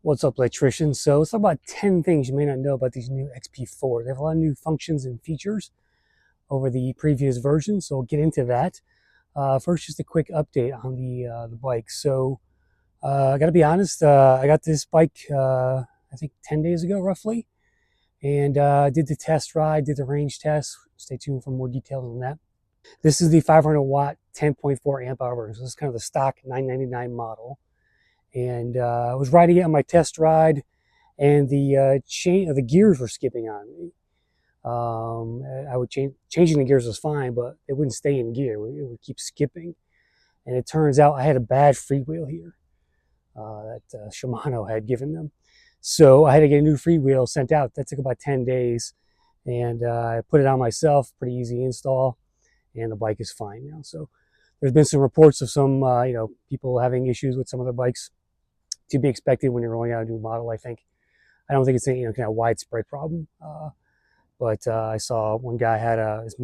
What's up, electricians? So let's talk about 10 things you may not know about these new XP4. They have a lot of new functions and features over the previous version, so we'll get into that. First, just a quick update on the bike. So I got to be honest, I got this bike I think 10 days ago roughly, and did the test ride, did the range test. Stay tuned for more details on that. This is the 500 watt 10.4 amp hour version. So this is kind of the stock 999 model. And I was riding it on my test ride, and the gears were skipping on me. I would changing the gears was fine, but it wouldn't stay in gear. It would keep skipping. And it turns out I had a bad freewheel here that Shimano had given them. So I had to get a new freewheel sent out. That took about 10 days. And I put it on myself, pretty easy install, and the bike is fine now. So there's been some reports of some people having issues with some of their bikes, to be expected when you're rolling out a new model, I think. I don't think it's a kind of widespread problem. But I saw one guy had his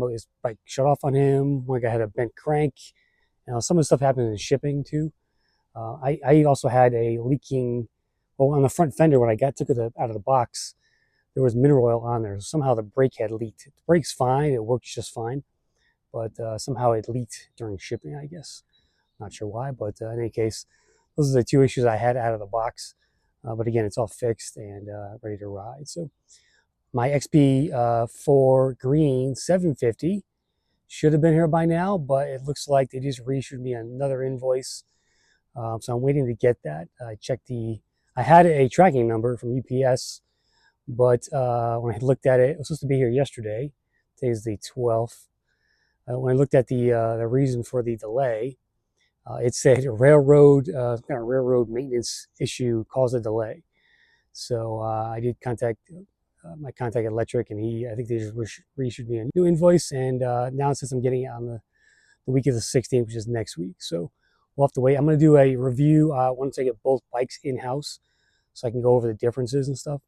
bike shut off on him. One guy had a bent crank. Some of the stuff happened in shipping too. I also had a leaking, well, on the front fender when I took it out of the box, there was mineral oil on there. Somehow the brake had leaked. The brake's fine. It works just fine. But somehow it leaked during shipping, I guess. Not sure why, but in any case, those are the two issues I had out of the box. But again, it's all fixed and ready to ride. So my XP4 Green 750 should have been here by now, but it looks like they just reissued me another invoice. So I'm waiting to get that. I had a tracking number from UPS, but when I looked at it, it was supposed to be here yesterday. Today's the 12th. When I looked at the reason for the delay, it said a railroad maintenance issue caused a delay. So I did contact my contact at Lectric, and I think they just reissued me a new invoice. And now it says I'm getting it on the week of the 16th, which is next week. So we'll have to wait. I'm going to do a review once I get both bikes in-house, so I can go over the differences and stuff.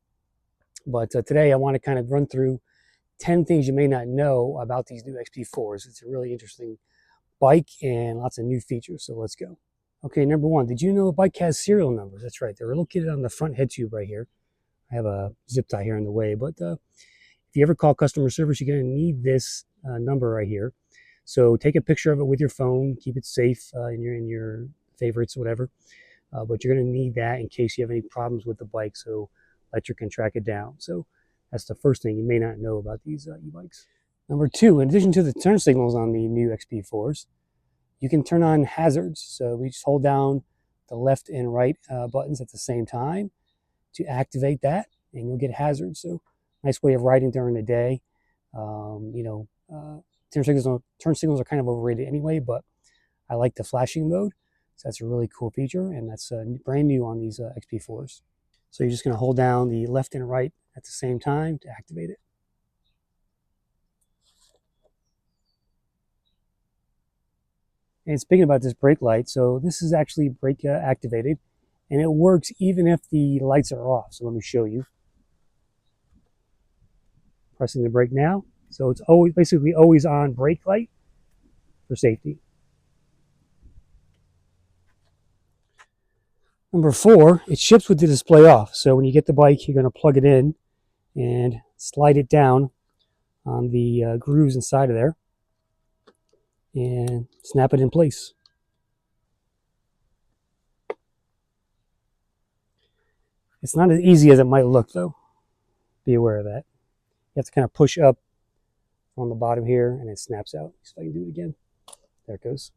But today I want to kind of run through 10 things you may not know about these new XP4s. It's a really interesting bike and lots of new features, so let's go. Okay, number one, did you know the bike has serial numbers? That's right, they're located on the front head tube right here. I have a zip tie here in the way, but if you ever call customer service, you're going to need this number right here. So take a picture of it with your phone, keep it safe in your favorites, whatever. But you're going to need that in case you have any problems with the bike, so Lectric can track it down. So that's the first thing you may not know about these e-bikes. Number two, in addition to the turn signals on the new XP4s, you can turn on hazards. So we just hold down the left and right buttons at the same time to activate that, and you'll get hazards. So nice way of riding during the day. Turn signals are kind of overrated anyway, but I like the flashing mode. So that's a really cool feature, and that's brand new on these XP4s. So you're just going to hold down the left and right at the same time to activate it. And speaking about this brake light, so this is actually brake activated, and it works even if the lights are off. So let me show you. Pressing the brake now. So it's basically always on brake light for safety. Number four, it ships with the display off. So when you get the bike, you're going to plug it in and slide it down on the grooves inside of there and snap it in place. It's not as easy as it might look, though. Be aware of that. You have to kind of push up on the bottom here, and it snaps out. See if I can do it again. There it goes.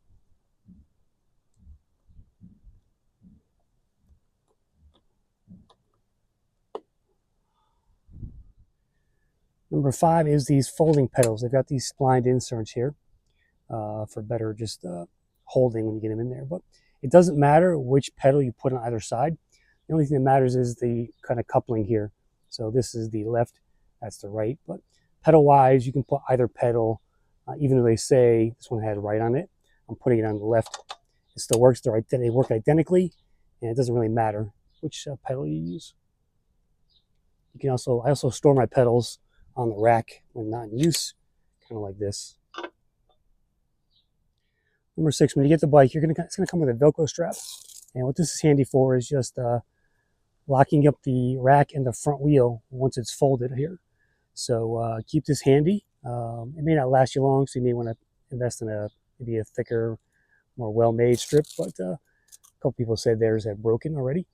Number five is these folding pedals. They've got these splined inserts here for better just holding when you get them in there. But it doesn't matter which pedal you put on either side. The only thing that matters is the kind of coupling here. So this is the left, that's the right. But pedal-wise, you can put either pedal, even though they say this one had right on it. I'm putting it on the left. It still works. They work identically, and it doesn't really matter which pedal you use. You can I also store my pedals on the rack when not in use, kind of like this. Number six, when you get the bike, it's going to come with a Velcro strap. And what this is handy for is just locking up the rack and the front wheel once it's folded here. So keep this handy. It may not last you long, so you may want to invest in maybe a thicker, more well-made strip, but a couple people said theirs had broken already.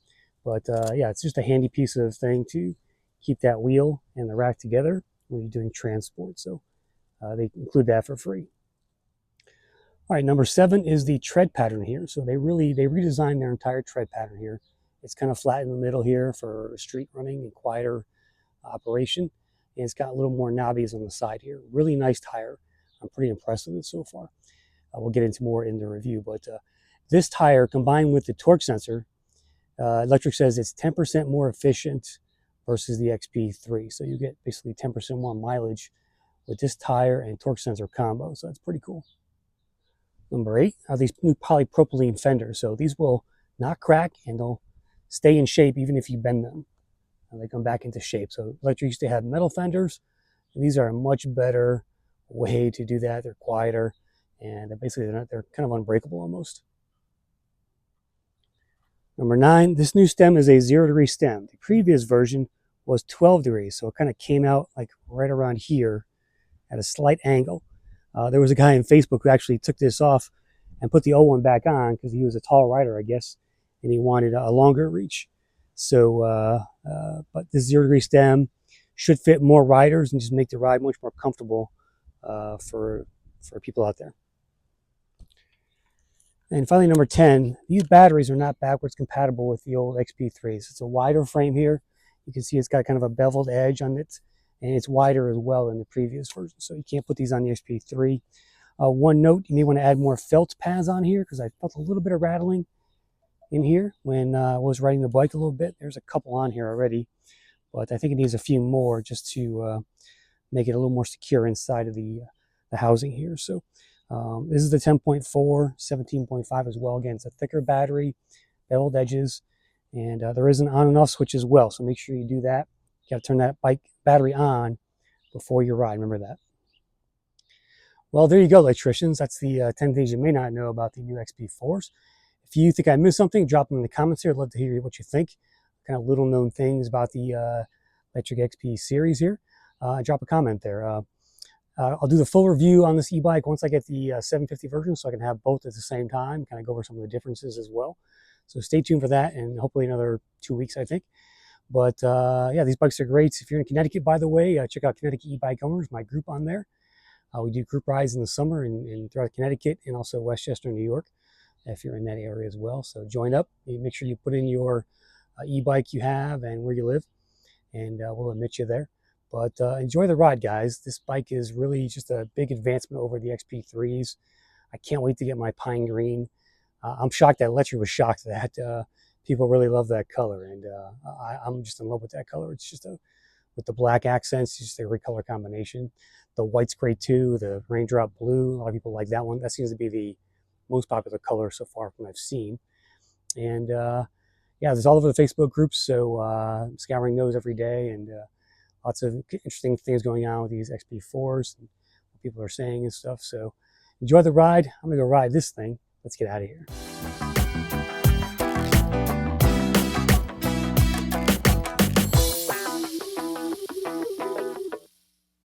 But yeah, it's just a handy piece of thing to keep that wheel and the rack together when you're doing transport. So they include that for free. All right, number 7 is the tread pattern here. So they redesigned their entire tread pattern here. It's kind of flat in the middle here for street running and quieter operation. And it's got a little more knobbies on the side here. Really nice tire. I'm pretty impressed with it so far. We'll get into more in the review, but this tire combined with the torque sensor, Lectric says it's 10% more efficient versus the XP3. So you get basically 10% more mileage with this tire and torque sensor combo. So that's pretty cool. Number 8 are these new polypropylene fenders. So these will not crack and they'll stay in shape even if you bend them. And they come back into shape. So Lectric used to have metal fenders. These are a much better way to do that. They're quieter and basically they're kind of unbreakable almost. Number 9, this new stem is a 0-degree stem. The previous version was 12 degrees, so it kind of came out like right around here at a slight angle. There was a guy on Facebook who actually took this off and put the old one back on because he was a tall rider, I guess, and he wanted a longer reach. So, but this 0-degree stem should fit more riders and just make the ride much more comfortable for people out there. And finally, number 10, these batteries are not backwards compatible with the old XP3s. It's a wider frame here. You can see it's got kind of a beveled edge on it, and it's wider as well in the previous version. So you can't put these on the XP3. One note, you may want to add more felt pads on here because I felt a little bit of rattling in here when I was riding the bike a little bit. There's a couple on here already, but I think it needs a few more just to make it a little more secure inside of the housing here. So this is the 10.4, 17.5 as well. Again, it's a thicker battery, beveled edges, and there is an on and off switch as well. So make sure you do that. You got to turn that bike battery on before you ride. Remember that. Well, there you go, electricians. That's the 10 things you may not know about the new XP4s. If you think I missed something, drop them in the comments here. I'd love to hear what you think. Kind of little known things about the Lectric XP series here. Drop a comment there. I'll do the full review on this e-bike once I get the 750 version so I can have both at the same time, kind of go over some of the differences as well. So stay tuned for that and hopefully another 2 weeks, I think. But yeah, these bikes are great. If you're in Connecticut, by the way, check out Connecticut e-bike owners, my group on there. We do group rides in the summer in throughout Connecticut and also Westchester, New York, if you're in that area as well. So join up. Make sure you put in your e-bike you have and where you live, and we'll admit you there. But enjoy the ride, guys. This bike is really just a big advancement over the XP3s. I can't wait to get my pine green. I'm shocked that Lectric was shocked that people really love that color, and I'm just in love with that color. It's just with the black accents, just a great color combination. The white's great too. The raindrop blue, a lot of people like that one. That seems to be the most popular color so far from what I've seen. And yeah, there's all over the Facebook groups, so scouring those every day, and lots of interesting things going on with these XP4s and what people are saying and stuff. So enjoy the ride. I'm gonna go ride this thing. Let's get out of here.